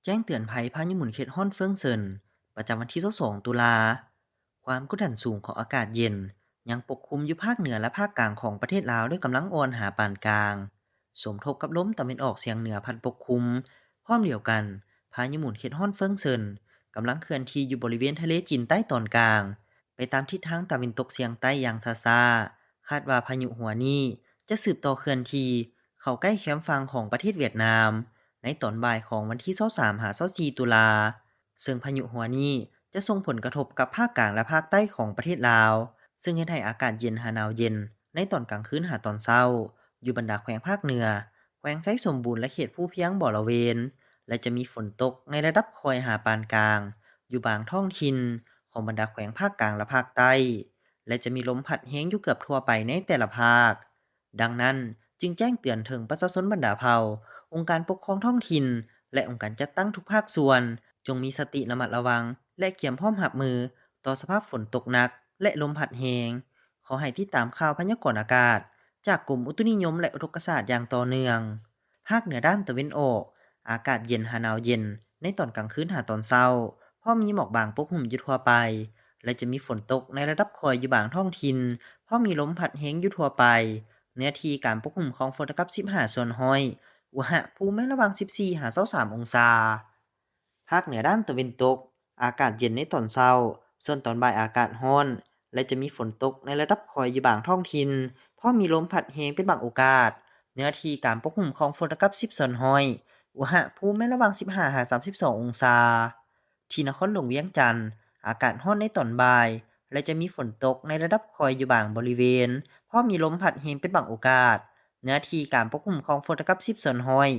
แจ้งเตือนภัยพายุหมุนเขตฮ่อนเฟิงเซินประจำวันที่22ตุลาความกดดันสูงของอากาศเย็นยังปกคลุมอยู่ภาคเหนือและภาคกลางของประเทศลาวด้วยกำลังอ่อนหาปานกลางสมทบกับลมตะวันออกเฉียงเหนือพัดปกคลุมพร้อมเดียวกันพายุหมุนเขตฮ่อนเฟิงเซินกำลังเคลื่อนที่อยู่บริเวณทะเลจีนใต้ตอนกลางไปตามทิศทางตะวันตกเฉียงใต้อย่างช้าๆคาดว่าพายุหัวนี้จะสืบต่อเคลื่อนที่เข้าใกล้แคมป์ฝั่งของประเทศเวียดนาม ในตอนบ่ายของวันที่23หา24ตุลาซึ่งพายุหัวนี้จะส่งผลกระทบกับภาคกลางและภาคใต้ของประเทศลาวซึ่งเฮ็ดให้อากาศเย็นหาหนาวเย็นในตอนกลางคืนหาตอนเช้าอยู่บรรดาแขวงภาคเหนือแขวงไชสมบูรณ์และเขตภูเพียงบ่อละเวนและจะมีฝนตกในระดับคอยหาปานกลางอยู่บางท้องถิ่นของบรรดาแขวงภาคกลางและภาคใต้และจะมีลมพัดแรงอยู่เกือบทั่วไปในแต่ละภาคดังนั้นจึงแจ้งเตือนถึงประชาชนบรรดาเผ่า องค์การปกครองท้องถิ่นและองค์การจัดตั้งทุกภาคส่วนจงมีสติระมัดระวังและเตรียมพร้อมรับมือต่อสภาพฝนตกหนักและลมพัดแรงขอให้ติดตามข่าวพยากรณ์อากาศจากกรมอุตุนิยมและอุทกศาสตร์อย่างต่อเนื่องภาคเหนือด้านตะวันออกอากาศเย็นหาหนาวเย็นในตอนกลางคืนหาตอนเช้าเพราะมีหมอกบางปกคลุมอยู่ทั่วไปและจะมีฝนตกในระดับคอยอยู่บางท้องถิ่นเพราะมีลมพัดแรงอยู่ทั่วไปเนื้อที่การปกคลุมของฝนตกกับ15ส่วนห้อย อุณหภูมิระหว่าง14หา23องศาภาคเหนือด้านตะวันตกอากาศเย็นในตอนเช้าส่วนตอนบ่ายอากาศร้อนและจะมีฝนตกในระดับคอยอยู่บางท้องถิ่นเพราะมีลมพัดแรงเป็นบางโอกาสเนื้อที่การปกคลุมของฝนกับ10ส่วนห้อยอุณหภูมิระหว่าง15หา32องศาที่นครหลวงเวียงจันทร์อากาศร้อนในตอนบ่ายและจะมีฝนตกในระดับคอยอยู่บางบริเวณเพราะมีลมพัดแรงเป็นบางโอกาส เนื้อที่การปกคลุมของฝนกับ10ส่วนห้อย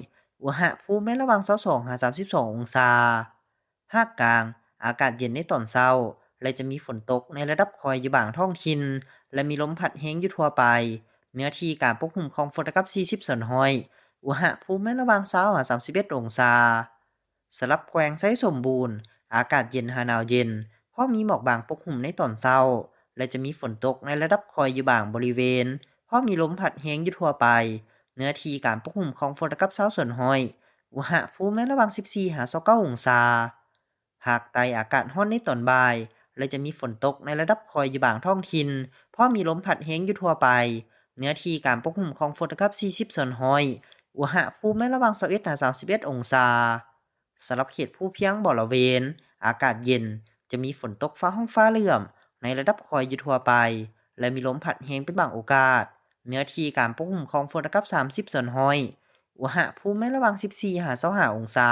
อุณหภูมิระหว่าง22หา32องศาภาคกลางอากาศเย็นในตอนเช้าและจะมีฝนตกในระดับคอยอยู่บางท้องถิ่นและมีลมพัดแรงอยู่ทั่วไปเนื้อที่การปกคลุมของฝนกับ40ส่วนห้อยอุณหภูมิระหว่าง20หา31องศาสำหรับแขวงไซสมบูรณ์อากาศเย็นหาหนาวเย็นเพราะมีหมอกบางปกคลุมในตอนเช้าและจะมีฝนตกในระดับคอยอยู่บางบริเวณ เพราะมีลมพัดแรงอยู่ทั่วไป เนื้อที่การปกคลุมของฝนกับเช้าส่วนห้อยอุณหภูมิระหว่าง14หา29องศาภาคใต้อากาศร้อนในตอนบ่าย และจะมีฝนตกในระดับคอยอยู่บางท้องถิ่นเพราะมีลมพัดแรงอยู่ทั่วไป เนื้อที่การปกคลุมของฝนกับ40ส่วนห้อยอุณหภูมิระหว่าง21หา31องศาสำหรับเขตภูเพียงบ่อละเวนอากาศเย็นจะมีฝนตกฟ้าห้องฟ้าเหลื่อมในระดับคอยอยู่ทั่วไป และมีลมพัดแรงเป็นบางโอกาส เนื้อที่การปกคลุมของฝนกับ30ส่วนห้อยอุณหภูมิระหว่าง14หา25องศา